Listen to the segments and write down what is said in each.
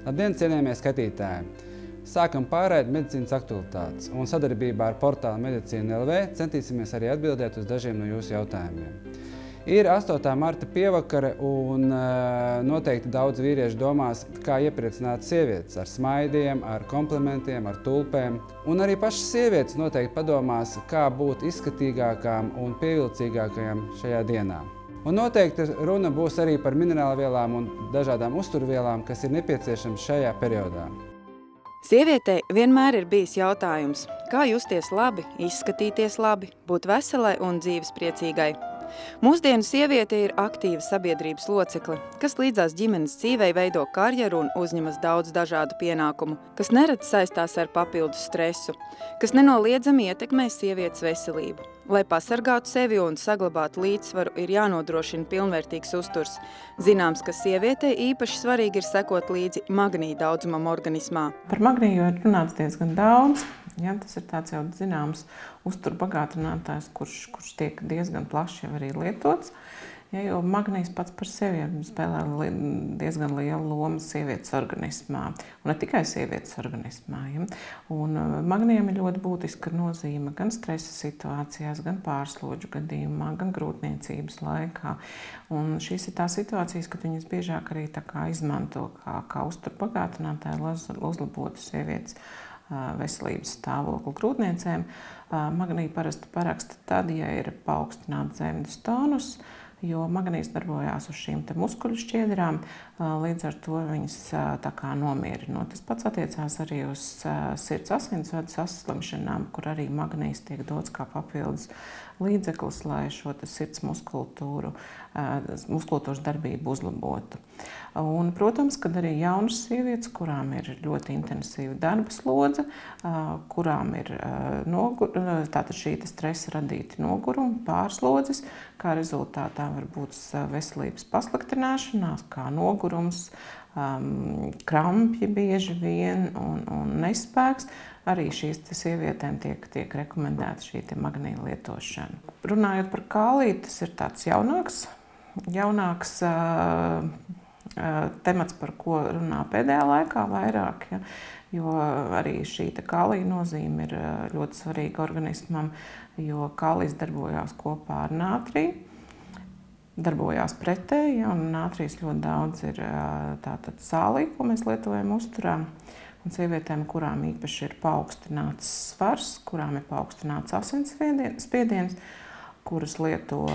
Labdien, cienījamie skatītāji! Sākam pārraidi medicīnas aktualitātes un sadarbībā ar portālu Medicīna LV centīsimies arī atbildēt uz dažiem no jūsu jautājumiem. Ir 8. marta pievakare un noteikti daudz vīriešu domās, kā iepriecināt sievietes ar smaidiem, ar komplimentiem, ar tulpēm. Un arī pašas sievietes noteikti padomās, kā būt izskatīgākām un pievilcīgākajām šajā dienā. Un noteikti runa būs arī par minerālvielām un dažādām uzturvielām, kas ir nepieciešamas šajā periodā. Sievietei vienmēr ir bijis jautājums, kā justies labi, izskatīties labi, būt veselai un dzīvespriecīgai. Mūsdienu sieviete ir aktīva sabiedrības locekle, kas līdzās ģimenes dzīvei veido karjeru un uzņemas daudz dažādu pienākumu, kas nereti saistās ar papildus stresu, kas nenoliedzami ietekmē sievietes veselību. Lai pasargātu sevi un saglabātu līdzsvaru, ir jānodrošina pilnvērtīgs uzturs. Zināms, ka sievietei īpaši svarīgi ir sekot līdzi magnija daudzumam organismā. Par magniju ir runāts diezgan daudz. Ja, tas ir tāds jau zināms uzturbagātinātājs, kurš tiek diezgan plaši jau arī lietots. Ja, jo magnijs pats par sevi spēlē diezgan lielu lomu sievietes organismā, un ne tikai sievietes organismā. Ja. Un magnijam ir ļoti būtiska nozīme gan stresa situācijās, gan pārslodžu gadījumā, gan grūtniecības laikā. Un šīs ir tās situācijas, kad viņas biežāk arī tā kā izmanto kā uzturbagātinātāju, lai uzlabotu sievietes veselības stāvokli grūtniecēm. Magniju parasti paraksta tad, ja ir paaugstināts zemes tonus, jo magnijs darbojās uz šīm muskuļu šķiedrām, līdz ar to viņas tā kā nomierina. Tas pats attiecās arī uz sirds asinsvadu saslimšanām, kur arī magnijs tiek dots kā papildus līdzeklis, lai šo sirds muskultūras darbību uzlabotu. Un, protams, kad arī jaunas sievietes, kurām ir ļoti intensīva darba slodze, kurām ir tātad šī stresa radīti nogurumi, pārslodzes, kā rezultātā var būt veselības pasliktināšanās, kā nogurums, krampji bieži vien un nespēks. Arī šīs sievietēm tiek rekomendēta šī magnija lietošana. Runājot par kāliju, tas ir tāds jaunāks temats, par ko runā pēdējā laikā vairāk, ja, jo arī šī kālija nozīme ir ļoti svarīga organismam, jo kālijs darbojās kopā ar nātriju, darbojās pretēji, un nātrijas ļoti daudz ir tātad sālī, ko mēs lietojam uzturā. Un sievietēm, kurām īpaši ir paaugstināts svars, kurām ir paaugstināts asinsspiediens, kuras lieto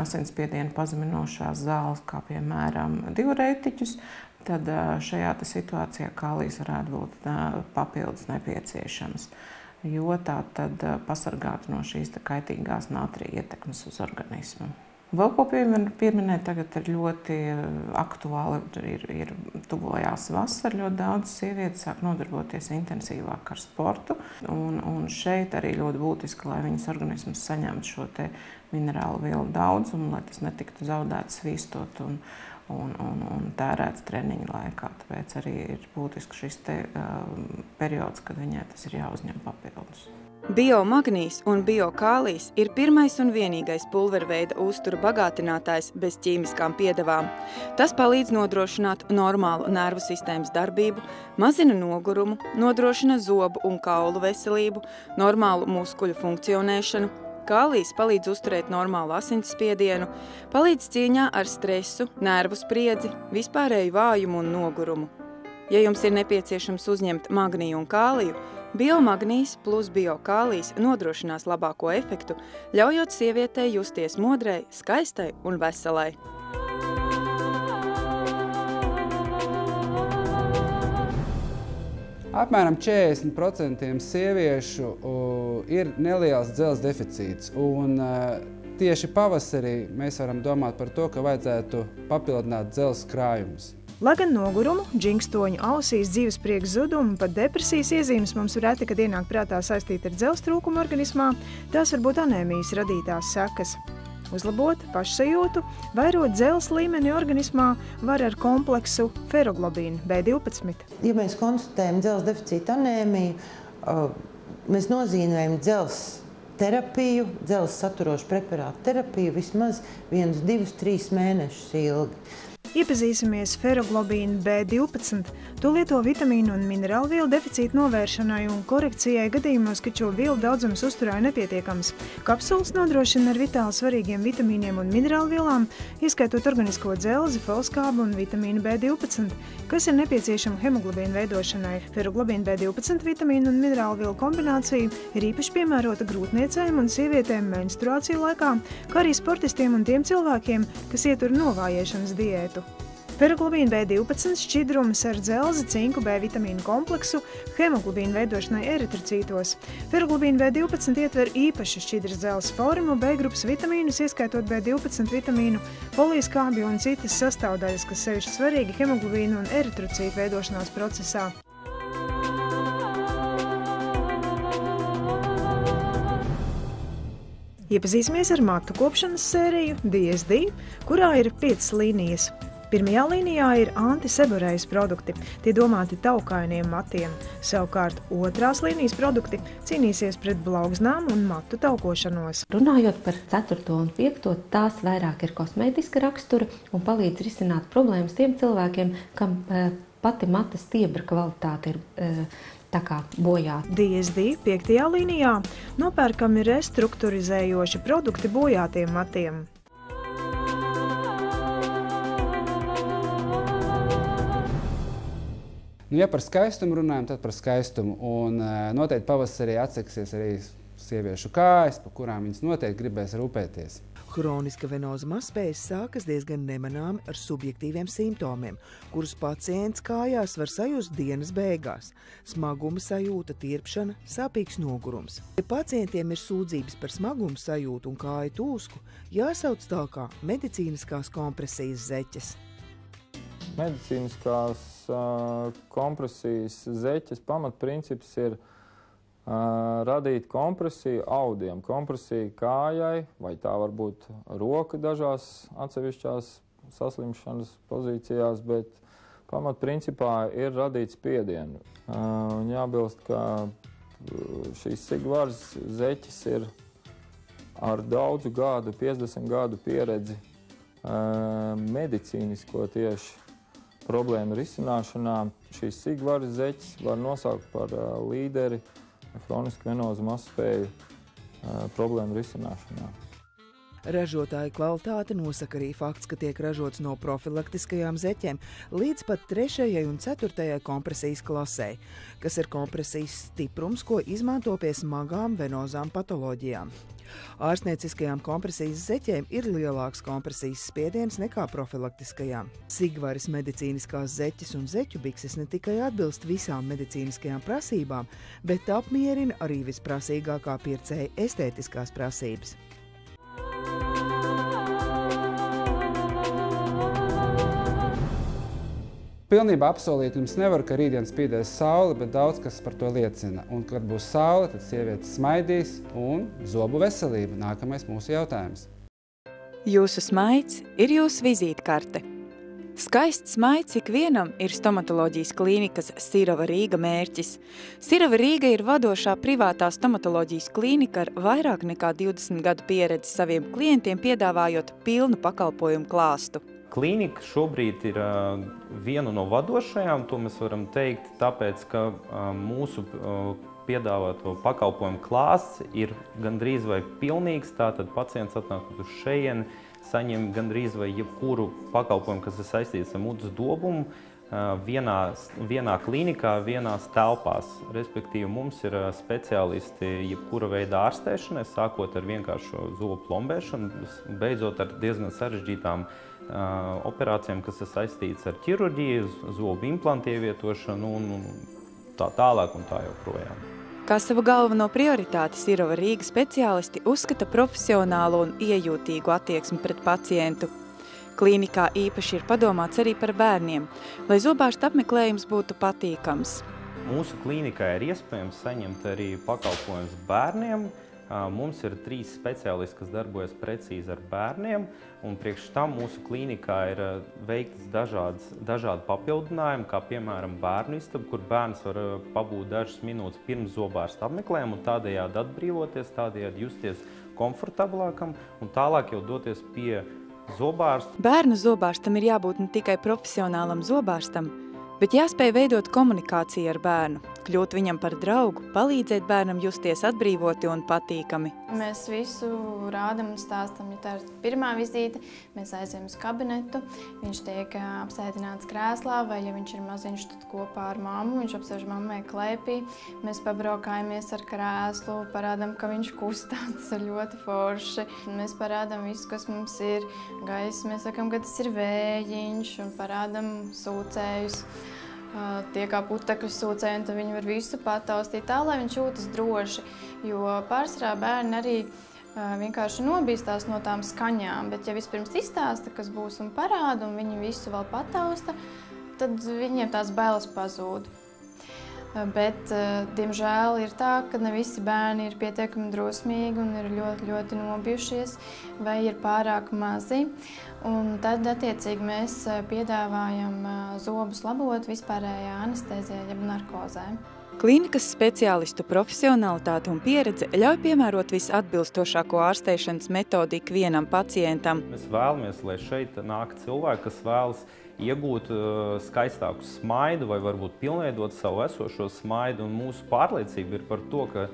asinsspiedienu pazeminošās zāles, kā piemēram diurētiķus, tad šajā situācijā kālijs varētu būt papildus nepieciešams, jo tā tad pasargātu no šīs kaitīgās nātrija ietekmes uz organismu. Vēl ko pieminēt, tagad ir ļoti aktuāli, ir tuvojās vasara, ļoti daudz sievietes sāk nodarboties intensīvāk ar sportu, un šeit arī ļoti būtiski, lai viņas organisms saņemtu šo minerālu vielu daudzumu, lai tas netiktu zaudēts svīstot un tērēts treniņu laikā. Tāpēc arī ir būtiski šis periods, kad viņai tas ir jāuzņem papildus. Biomagnijs un biokālijs ir pirmais un vienīgais pulverveida uztura bagātinātājs bez ķīmiskām piedevām. Tas palīdz nodrošināt normālu nervu sistēmas darbību, mazina nogurumu, nodrošina zobu un kaulu veselību, normālu muskuļu funkcionēšanu. Kālijs palīdz uzturēt normālu asinsspiedienu, palīdz cīņā ar stresu, nervu spriedzi, vispārēju vājumu un nogurumu. Ja jums ir nepieciešams uzņemt magniju un kāliju, biomagnijs plus biokālijs nodrošinās labāko efektu, ļaujot sievietei justies modrai, skaistai un veselai. Apmēram 40% sieviešu ir neliels dzelzs deficīts, un tieši pavasarī mēs varam domāt par to, ka vajadzētu papildināt dzelzs krājumus. Lai gan nogurumu, džingstoņu ausīs, dzīvesprieka zudumu un pat depresijas iezīmes mums reti, kad ienāk prātā saistīta ar dzelzs trūkumu organismā, tās var būt anēmijas radītās sekas. Uzlabot pašsajūtu, vairot dzelzs līmeni organismā var ar kompleksu feroglobīnu B12. Ja mēs konstatējam dzelzs deficīta anēmiju, mēs nozīmējam dzelzs terapiju, dzelzs saturošu preparātu terapiju vismaz 1, 2, 3 mēnešus ilgi. Iepazīsimies feroglobīnu B12. To lieto vitamīnu un minerālvielu deficīta novēršanai un korekcijai gadījumos, kad šo vielu daudzums uzturā ir nepietiekams. Kapsulas nodrošina ar vitāli svarīgiem vitamīniem un minerālvielām, ieskaitot organisko dzelzi, folskābu un vitamīnu B12, kas ir nepieciešama hemoglobīna veidošanai. Feroglobīna B12 vitamīnu un minerālvielu kombinācija ir īpaši piemērota grūtniecēm un sievietēm menstruāciju laikā, kā arī sportistiem un tiem cilvēkiem, kas ietur novājēšanas diētu. Feroglobīna B12 šķidrums ar dzelzi, cinku, B vitamīnu kompleksu, hemoglobīnu veidošanai eritrocītos. Feroglobīna B12 ietver īpašu šķidras dzelzs formu, B grupas vitamīnus, ieskaitot B12 vitamīnu, poliskābju un citas sastāvdaļas, kas sevišķi svarīgi hemoglobīnu un eritrocītu veidošanās procesā. Iepazīsimies ar matu kopšanas sēriju DSD, kurā ir 5 līnijas. Pirmajā līnijā ir antiseborejas produkti, tie domāti taukainiem matiem. Savukārt otrās līnijas produkti cīnīsies pret blauznām un matu taukošanos. Runājot par 4. un 5. tās vairāk ir kosmētiska rakstura un palīdz risināt problēmas tiem cilvēkiem, kam pati mata stiebra kvalitāte ir tā kā bojāta. DSD 5. līnijā nopērkami restruktūrizējoši produkti bojātiem matiem. Ja par skaistumu runājam, tad par skaistumu. Un noteikti pavasarī atseksies arī sieviešu kājas, pa kurām viņas noteikti gribēs rūpēties. Hroniska venoza mazspējas sākas diezgan nemanāmi ar subjektīviem simptomiem, kurus pacients kājās var sajust dienas beigās. Smaguma sajūta, tirpšana, sāpīgs nogurums. Ja pacientiem ir sūdzības par smagumu sajūtu un kāju tūsku, jāsauc tā kā medicīniskās kompresijas zeķes. Medicīniskās kompresijas zeķes pamatprincips ir radīt kompresiju audiem, kompresiju kājai, vai tā var būt roka dažās atsevišķās saslimšanas pozīcijās, bet pamatprincipā ir radīt spiedienu. Un jābilst, ka šīs sigvaras zeķes ir ar daudzu gadu, 50 gadu pieredzi medicīnisko tieši problēmu risināšanā. Šīs sigvaras zeķes var nosaukt par līderi hronisku venozu mazspēju problēmu risināšanā. Ražotāja kvalitāte nosaka arī fakts, ka tiek ražots no profilaktiskajām zeķēm līdz pat 3. un 4. kompresijas klasē, kas ir kompresijas stiprums, ko izmanto pie smagām venozām patoloģijām. Ārstnieciskajām kompresijas zeķēm ir lielāks kompresijas spiediens nekā profilaktiskajām. Sigvaras medicīniskās zeķes un zeķu bikses ne tikai atbilst visām medicīniskajām prasībām, bet apmierina arī visprasīgākā pircēja estētiskās prasības. Pilnībā apsolīt jums nevar, ka rītdien spīdēs saule, bet daudz kas par to liecina. Un, kad būs saule, tad sievietes smaidīs un zobu veselība. Nākamais mūsu jautājums. Jūsu smaids ir jūsu vizītkarte. Skaists smaids ikvienam ir stomatoloģijas klīnikas Sirova Rīga mērķis. Sirova Rīga ir vadošā privātā stomatoloģijas klīnika ar vairāk nekā 20 gadu pieredzi saviem klientiem, piedāvājot pilnu pakalpojumu klāstu. Klīnika šobrīd ir viena no vadošajām, to mēs varam teikt, tāpēc, ka mūsu piedāvāto pakalpojumu klāsts ir gandrīz vai pilnīgs, tātad pacients atnākot uz šejieni, saņem gandrīz vai jebkuru pakalpojumu, kas ir saistīts ar mutes dobumu, vienā klīnikā, vienās telpās. Respektīvi, mums ir speciālisti jebkura veida ārstēšanai, sākot ar vienkāršo zobu plombēšanu, beidzot ar diezgan sarežģītām operācijām, kas ir saistīts ar ķirurģiju, zobu implantu ievietošanu un tā tālāk un tā joprojām. Kā savu galveno prioritāti Sirova Rīga speciālisti uzskata profesionālu un iejūtīgu attieksmi pret pacientu. Klīnikā īpaši ir padomāts arī par bērniem, lai zobārsta apmeklējums būtu patīkams. Mūsu klīnikā ir iespējams saņemt arī pakalpojumus bērniem. Mums ir 3 speciālisti, kas darbojas precīzi ar bērniem, un priekš tam mūsu klīnikā ir veiktas dažādi papildinājumi, kā piemēram bērnu istaba, kur bērns var pabūt dažas minūtes pirms zobārsta apmeklējuma un tādējādi atbrīvoties, tādējādi justies komfortablākam un tālāk jau doties pie zobārstu. Bērnu zobārstam ir jābūt ne tikai profesionālam zobārstam, bet jāspēj veidot komunikāciju ar bērnu, kļūt viņam par draugu, palīdzēt bērnam justies atbrīvoti un patīkami. Mēs visu rādam un stāstam, ja tā ir pirmā vizīte, mēs aizējam uz kabinetu, viņš tiek apsēdināts krēslā, vai ja viņš ir maziņš, tad kopā ar mammu, viņš apsēž mammai klēpī, mēs pabraukājamies ar krēslu, parādam, ka viņš kustās, tas ir ļoti forši. Mēs parādam visu, kas mums ir gaiss, mēs sakam, ka tas ir vējiņš un parādam sūcējus. Tie kā putekļu sūcēji, un tad viņi var visu pataustīt tā, lai viņš jūtas droši. Jo pārsvarā bērni arī vienkārši nobīstās no tām skaņām, bet ja vispirms izstāsta, kas būs un parāda, un viņi visu vēl patausta, tad viņiem tās bailes pazūd. Bet, diemžēl, ir tā, ka ne visi bērni ir pietiekami drosmīgi un ir ļoti nobijušies vai ir pārāk mazi. Un tad, attiecīgi, mēs piedāvājam zobus labot vispārējā anestēzijā jeb narkozē. Klīnikas speciālistu profesionalitāte un pieredze ļauj piemērot visatbilstošāko ārstēšanas metodiku vienam pacientam. Mēs vēlamies, lai šeit nāk cilvēki, kas vēlas iegūt skaistāku smaidu vai varbūt pilnveidot savu esošo smaidu. Un mūsu pārliecība ir par to, ka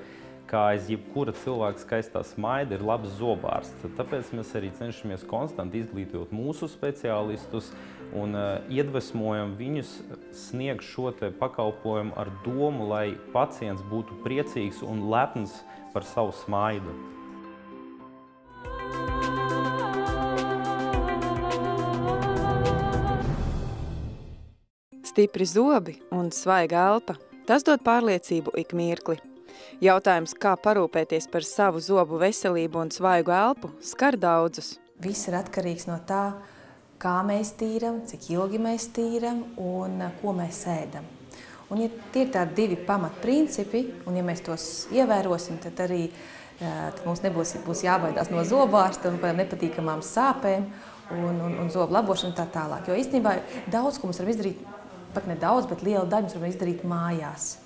kā aiz jebkura cilvēka skaistā smaida ir labs zobārsts. Tāpēc mēs arī cenšamies konstanti izglītot mūsu speciālistus un iedvesmojam viņus sniegt šo te pakalpojumu ar domu, lai pacients būtu priecīgs un lepns par savu smaidu. Stipri zobi un svaiga elpa, tas dod pārliecību ik mirkli. Jautājums, kā parūpēties par savu zobu veselību un svaigu elpu, skar daudzus. Viss ir atkarīgs no tā, kā mēs tīram, cik ilgi mēs tīram un ko mēs ēdam. Un ja tie ir tādi divi pamatprincipi, un ja mēs tos ievērosim, tad arī tad mums būs jābaidās no zobārsta un par nepatīkamām sāpēm un zobu labošanu tā tālāk. Jo īstenībā daudz, ko mums varam izdarīt, pat ne daudz, bet liela daļa mums varam izdarīt mājās.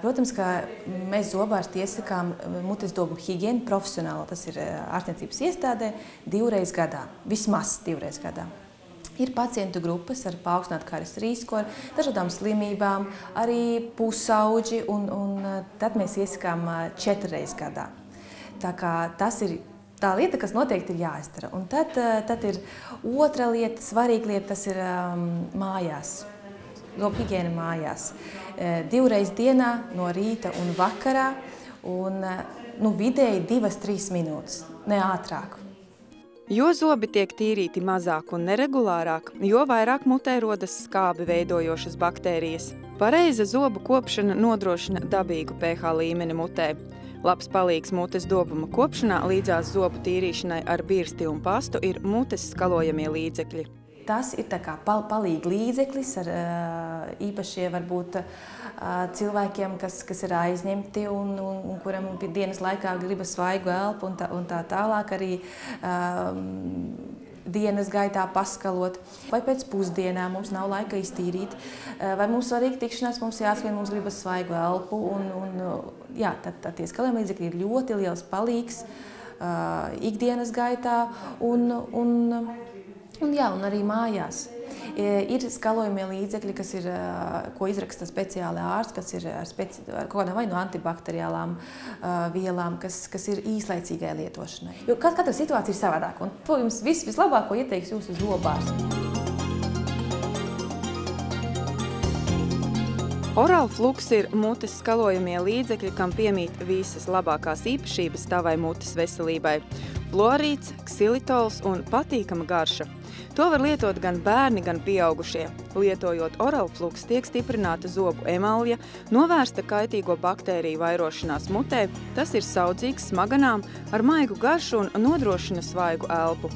Protams, ka mēs zobārsti iesakām mutes zobu higiēnu profesionāli, tas ir ārstniecības iestādē 2 reizes gadā, vismaz 2 reizes gadā. Ir pacientu grupas ar paaugstinātu karies risku, ar dažādām slimībām, arī pusauģi, un tad mēs iesakām 4 reizes gadā. Tā kā tas ir tā lieta, kas noteikti ir jāizdara. Un tad ir otra lieta, svarīga lieta, tas ir mājās. Zobu higiēna mājās. 2 reizes dienā, no rīta un vakarā, un vidēji 2–3 minūtes, ne ātrāk. Jo zobi tiek tīrīti mazāk un neregulārāk, jo vairāk mutē rodas skābi veidojošas baktērijas. Pareiza zobu kopšana nodrošina dabīgu pH līmeni mutē. Labs palīgs mutes dobuma kopšanā līdzās zobu tīrīšanai ar birsti un pastu ir mutes skalojamie līdzekļi. Tas ir tā kā palīga līdzeklis ar īpašie varbūt cilvēkiem, kas ir aizņemti un kuram dienas laikā gribas svaigu elpu un tā tālāk arī dienas gaitā paskalot. Vai pēc pusdienām mums nav laika iztīrīt, vai mums svarīgi tikšanās, mums jāskrien, mums gribas svaigu elpu. Jā, tad tie skalojamie līdzekļi ir ļoti liels palīgs ikdienas gaitā un arī mājās. Ir skalojamie līdzekļi, ko izraksta speciāli ārsti, kas ir ar kaut kādām vai no antibakteriālām vielām, kas ir īslaicīgai lietošanai. Jo katra situācija ir savādāka, un to jums vislabāko ieteiks jūsu zobārsts. Oralflux ir mutes skalojamie līdzekļi, kam piemīt visas labākās īpašības tavai mutes veselībai. Fluorīds, ksilitols un patīkama garša. To var lietot gan bērni, gan pieaugušie. Lietojot Oralflux tiek stiprināta zobu emalja, novērsta kaitīgo baktēriju vairošanās mutē, tas ir saudzīgs, smaganām, ar maigu garšu un nodrošina svaigu elpu.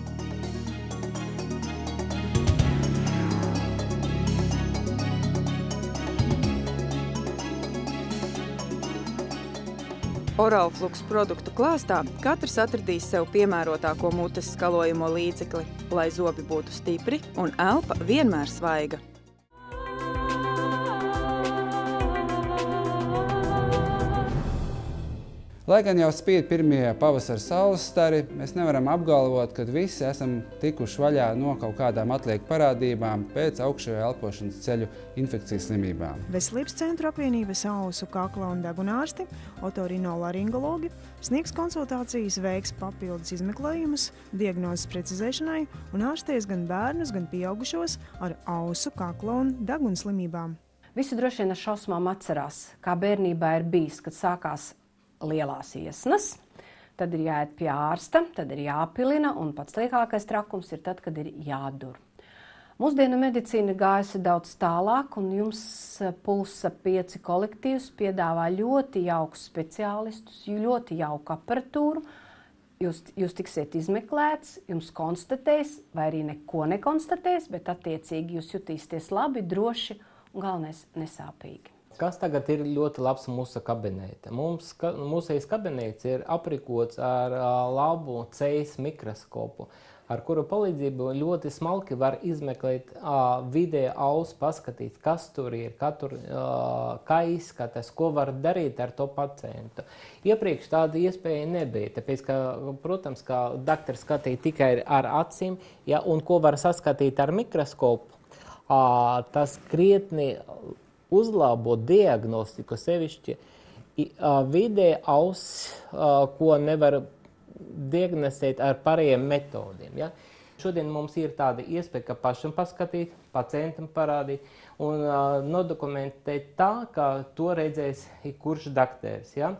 Oralflux produktu klāstā katrs atradīs sev piemērotāko mutes skalojamo līdzekli, lai zobi būtu stipri un elpa vienmēr svaiga. Lai gan jau spīd pirmie pavasara saules stari, mēs nevaram apgalvot, ka visi esam tikuši vaļā no kaut kādām atlieku parādībām pēc augšējo elpošanas ceļu infekcijas slimībām. Veselības centru apvienības ausu, kakla un deguna ārsti, otorinolaringologi sniegs konsultācijas, veiks papildus izmeklējumus, diagnozes precizēšanai un ārstēs gan bērnus, gan pieaugušos ar ausu, kakla un deguna slimībām. Visi droši vien ar šausmām atcerās, kā bērnībā ir bijis, kad sākās lielās iesnas, tad ir jāiet pie ārsta, tad ir jāpilina, un pats lielākais trakums ir tad, kad ir jādur. Mūsdienu medicīna ir gājusi daudz tālāk, un jums Pulsa 5 kolektīvs piedāvā ļoti jaukus speciālistus, ļoti jauku aparatūru. Jūs tiksiet izmeklēts, jums konstatēs, vai arī neko nekonstatēs, bet attiecīgi jūs jutīsieties labi, droši un galvenais nesāpīgi. Kas tagad ir ļoti labs mūsu kabinete? Mūsējais kabinets ir aprīkots ar labu CEIS mikroskopu, ar kuru palīdzību ļoti smalki var izmeklēt vidēju ausu, paskatīt, kas tur ir, kā izskatās, ko var darīt ar to pacientu. Iepriekš tāda iespēja nebija, tāpēc, ka, protams, ka daktari skatīja tikai ar acīm, ja, un ko var saskatīt ar mikroskopu, tas krietni uzlabo diagnostiku, sevišķi vidēja auss, ko nevar diagnostēt ar pārējiem metodiem. Ja? Šodien mums ir tāda iespēja, ka pašam paskatīt, pacientam parādīt un nodokumentēt tā, ka to redzēs kurš dakteris. Ja?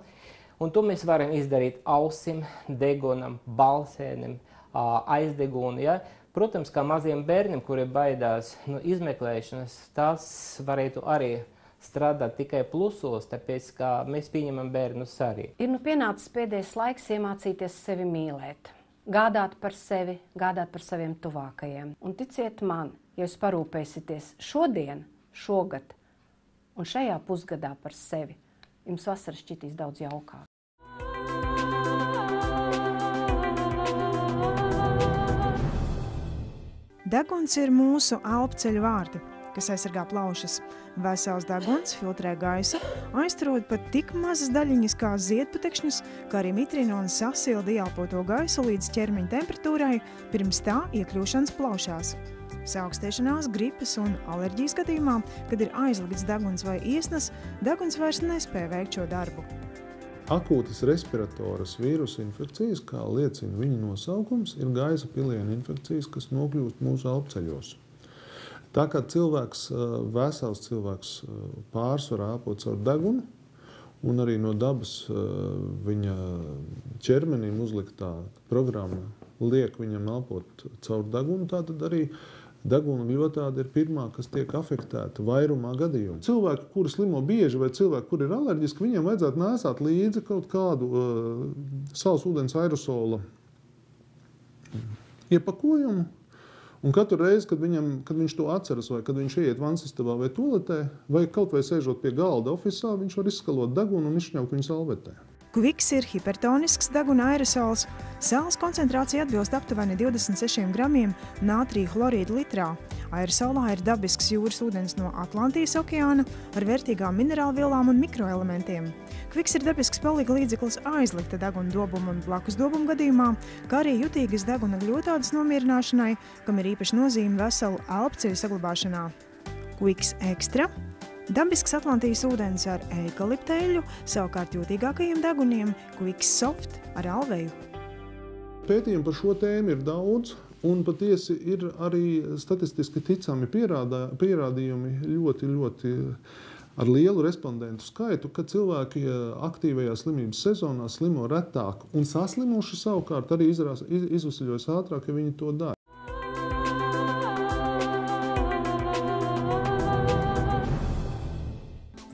Un to mēs varam izdarīt ausim, degunam, balsēnim, aizdegunu. Ja? Protams, kā maziem bērniem, kuri baidās no izmeklēšanas, tas varētu arī strādāt tikai plusos, tāpēc, ka mēs pieņemam bērnus arī. Ir pienācis pēdējais laiks iemācīties sevi mīlēt, gādāt par sevi, gādāt par saviem tuvākajiem. Un ticiet man, ja jūs parūpēsieties šodien, šogad un šajā pusgadā par sevi, jums vasara šķitīs daudz jaukāk. Deguns ir mūsu elpceļu vārti, kas aizsargā plaušas. Vesels deguns filtrē gaisu, aizturot pat tik mazas daļiņas kā ziedputekšņus, kā arī mitrina un sasilda ieelpoto gaisu līdz ķermeņa temperatūrai pirms tā iekļūšanas plaušās. Saaukstēšanās, gripas un alerģijas gadījumā, kad ir aizligts deguns vai iesnas, deguns vairs nespēja veikt šo darbu. Akūtas respiratoras vīrusu infekcijas, kā liecina viņa nosaukums, ir gaisa pilienu infekcijas, kas nokļūst mūsu elpceļos. Tā kā vesels cilvēks pārsvarā elpo caur degunu, un arī no dabas viņa ķermenim uzliktā programma liek viņam elpot caur degunu, tātad arī deguna gļotāde ir pirmā, kas tiek afektēta vairumā gadījumu. Cilvēki, kuri slimo bieži, vai cilvēki, kuri ir alerģiski, viņiem vajadzētu nēsāt līdzi kaut kādu saules ūdens aerosola iepakojumu. Un katru reizi, kad viņš to atceras, vai kad viņš ieiet vansistabā vai toaletē, vai kaut vai sēžot pie galda ofisā, viņš var izskalot degunu un izšņaukt viņu salvetē. Quiks ir hipertonisks deguna aerosols. Sāls koncentrācija atbilst aptuveni 26 gramiem nātrija hlorīda litrā. Aerosolā ir dabisks jūras ūdens no Atlantijas okeāna ar vērtīgām minerālvielām un mikroelementiem. Quiks ir dabisks palīga līdzeklis aizlikta deguna dobuma un blakus dobuma gadījumā, kā arī jutīgas deguna gļotādes nomierināšanai, kam ir īpaši nozīme veselu elpceļu saglabāšanā. Quiks Extra. Dabisks Atlantijas ūdens ar eikalipteļu, savukārt jūtīgākajiem deguniem Quiks Soft ar alveju. Pētījumi par šo tēmu ir daudz, un patiesi ir arī statistiski ticami pierādījumi ļoti ar lielu respondentu skaitu, ka cilvēki aktīvajā slimības sezonā slimo retāk, un saslimuši savukārt arī izvesaļojas ātrāk, ja viņi to dara.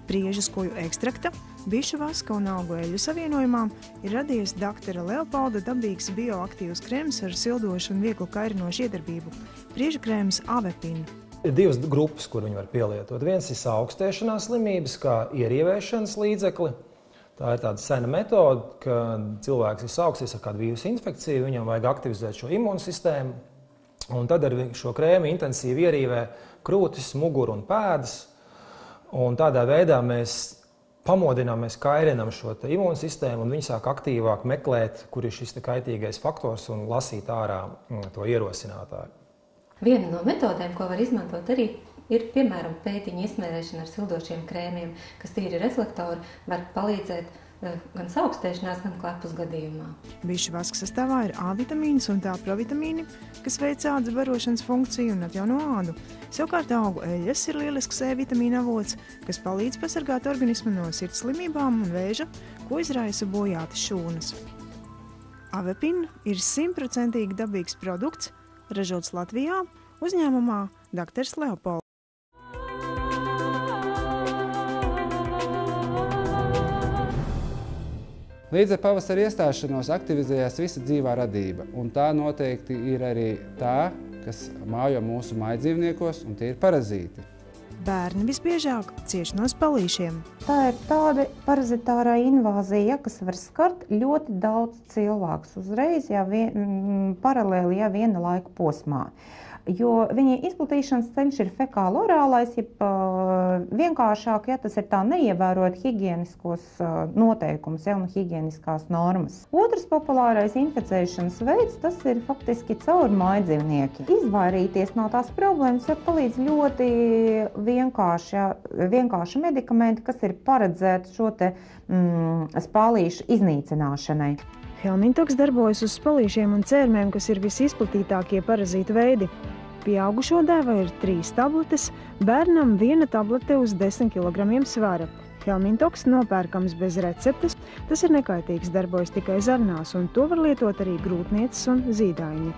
Priežaskoju ekstrakta, bišu vaska un augu eļļu savienojumā ir radies doktora Leopolda dabīgs bioaktīvs krēms ar sildošu un vieglu kairinošu iedarbību – prieža krēms Avepin. Ir divas grupas, kur viņi var pielietot. Viens ir saaukstēšanās slimības, kā ierievēšanas līdzekli. Tā ir tāda sena metode, kad cilvēks ir saauksties ar kādu vīrusu infekciju, viņam vajag aktivizēt šo imūnsistēmu, un tad ar šo krēmu intensīvi ierīvē krūtis, muguru un pēdas. Un tādā veidā mēs pamodinām, mēs kairinām šo imūnsistēmu, un viņi sāk aktīvāk meklēt, kur ir šis kaitīgais faktors un lasīt ārā to ierosinātāju. Viena no metodēm, ko var izmantot arī, ir, piemēram, pētiņu iesmērēšana ar sildošiem krēmiem, kas tīri reflektori var palīdzēt gan saaugstēšanās, gan klepus gadījumā. Bišu vaska sastāvā ir A vitamīns un tā provitamīni, kas veic ādas barošanas funkciju un atjauno ādu. Savukārt augu eļļas ir lielisks E vitamīna avots, kas palīdz pasargāt organismu no sirds slimībām un vēža, ko izraisa bojātas šūnas. Avepin ir 100% dabīgs produkts, ražots Latvijā uzņēmumā Dr. Leopolds. Līdz ar pavasara iestāšanos aktivizējās visa dzīvā radība, un tā noteikti ir arī tā, kas mājo mūsu mājdzīvniekos, un tie ir parazīti. Bērni visbiežāk cieši no spalīšiem. Tā ir tāda parazitārā invāzija, kas var skart ļoti daudz cilvēkus uzreiz, paralēli, viena laika posmā. Jo viņa izplatīšanas ceļš ir fekālo-orālais, jeb vienkāršāk, tas ir tā neievērojot higieniskos noteikumus un higieniskās normas. Otrs populārais inficēšanas veids, tas ir faktiski caur mājdzīvnieki. Izvairīties no tās problēmas var palīdz ļoti vienkārši medikamenti, kas ir paredzēti šo spālīšu iznīcināšanai. Helmintoks darbojas uz spalīšiem un cērmēm, kas ir visizplatītākie parazītu veidi. Pieaugušo deva ir 3 tabletes, bērnam 1 tablete uz 10 kg svara. Helmintoks nopērkams bez receptes, tas ir nekaitīgs, darbojas tikai zarnās, un to var lietot arī grūtnieces un zīdaiņi.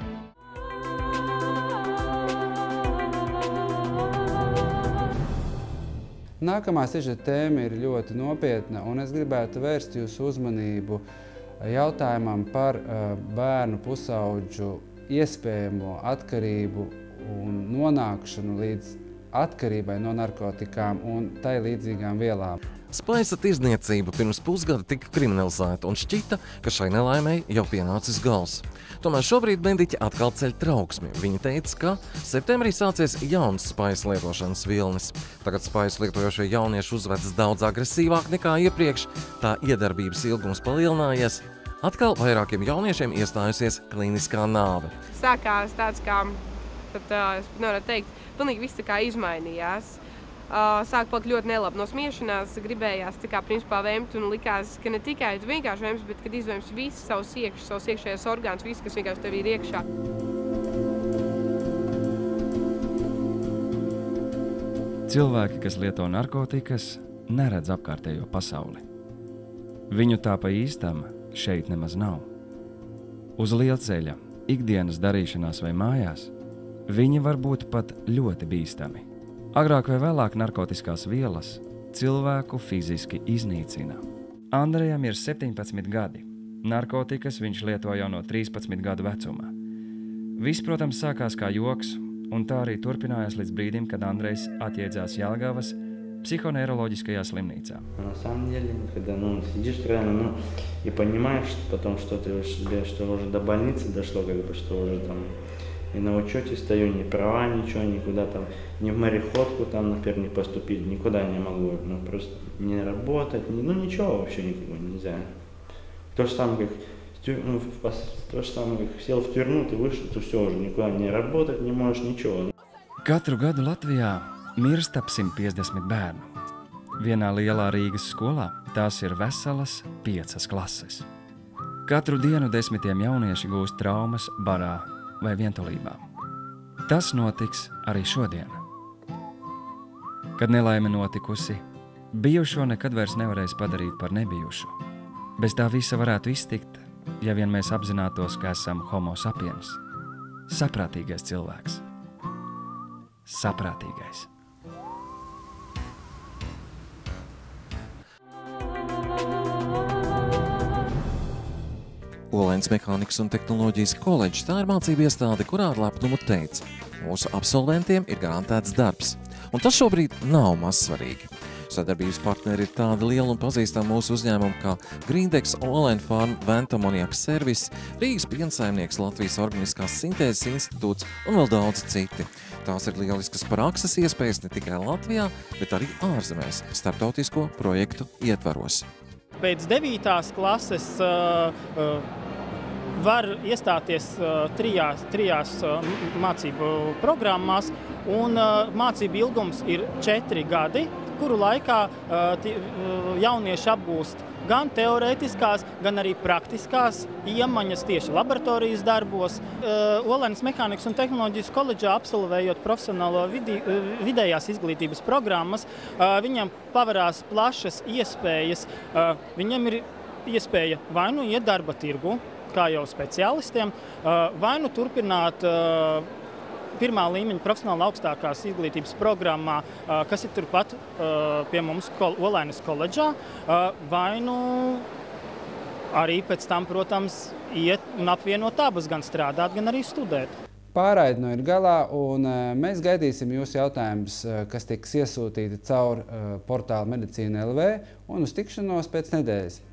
Nākamā sižeta tēma ir ļoti nopietna, un es gribētu vērst jūsu uzmanību jautājumam par bērnu pusaudžu iespējamo atkarību un nonākšanu līdz atkarībai no narkotikām un tai līdzīgām vielām. Spaisa tirdzniecība pirms pusgada tika kriminalizēta un šķita, ka šai nelaimei jau pienācis gals. Tomēr šobrīd mediķi atkal ceļ trauksmi. Viņi teica, ka septembrī sācies jauns spaisa lietošanas vilnis. Tagad spaisu lietojošie jaunieši uzvedas daudz agresīvāk nekā iepriekš, tā iedarbības ilgums palielinājies. Atkal vairākiem jauniešiem iestājusies klīniskā nāve. Sākās tāds kā, es nevaru teikt, pilnīgi viss tā kā izmainījās. Sāk palikt ļoti nelabi no smiešanās, gribējās principā vēmt un likās, ka ne tikai tu vienkārši vēms, bet kad izvēms visu savus iekšējos orgānus, visu, kas vienkārši tev ir iekšā. Cilvēki, kas lieto narkotikas, neredz apkārtējo pasauli. Viņu tā pa īstam šeit nemaz nav. Uz lielceļa, ikdienas darīšanās vai mājās, viņi var būt pat ļoti bīstami. Agrāk vai vēlāk narkotiskās vielas cilvēku fiziski iznīcina. Andrejam ir 17 gadi. Narkotikas viņš lieto jau no 13 gadu vecumā. Viss, protams, sākās kā joks, un tā arī turpinājās līdz brīdim, kad Andrejs atjēdzās Jelgavas психоневрологическая сlimnīcā. На самом деле, когда сидишь реально, и понимаешь потом, что ты уже до больницы дошло, что уже там и на учете стою, ни права, ничего, никуда там, ни в мореходку там, например, не поступить, никуда не могу, просто не работать, ничего вообще никакого нельзя. То же самое, как сел в тюрьму, ты вышел, ты все уже никуда не работать, не можешь ничего. Katru gadu Latvijā mirst ap 150 bērnu. Vienā lielā Rīgas skolā tās ir veselas 5 klases. Katru dienu desmitiem jaunieši gūst traumas barā vai vientulībā. Tas notiks arī šodien. Kad nelaime notikusi, bijušo nekad vairs nevarēs padarīt par nebijušo. Bez tā visa varētu iztikt, ja vien mēs apzinātos, ka esam homo sapiens. Saprātīgais cilvēks. Saprātīgais. Olēnas mehānikas un tehnoloģijas koledža tā ir mācība iestāde, kurā ar lepnumu teica, mūsu absolventiem ir garantēts darbs, un tas šobrīd nav mazsvarīgi. Sadarbības partneri ir tāda liela un pazīstama mūsu uzņēmuma kā Greendex, Online Farm, Ventamoniaks Servis, Rīgas piensaimnieks, Latvijas Organiskās sintēzes institūts un vēl daudz citi. Tās ir lieliskas prakses iespējas ne tikai Latvijā, bet arī ārzemēs, starptautisko projektu ietvaros. Pēc 9. klases var iestāties trijās mācību programmās, un mācību ilgums ir 4 gadi, kuru laikā jaunieši apgūst gan teorētiskās, gan arī praktiskās iemaņas tieši laboratorijas darbos. Olainas Mehānikas un tehnoloģijas koledžā absolvējot profesionālo vidējās izglītības programmas, viņam pavarās plašas iespējas. Viņam ir iespēja vai nu iet darba tirgu, kā jau speciālistiem, vai nu turpināt pirmā līmeņa profesionāla augstākās izglītības programmā, kas ir turpat pie mums Olainas koledžā, vai nu arī pēc tam, protams, iet un apvienot abas, gan strādāt, gan arī studēt. Pārraide nu ir galā, un mēs gaidīsim jūsu jautājumus, kas tiks iesūtīti caur portālu Medicīna LV, un uz tikšanos pēc nedēļas.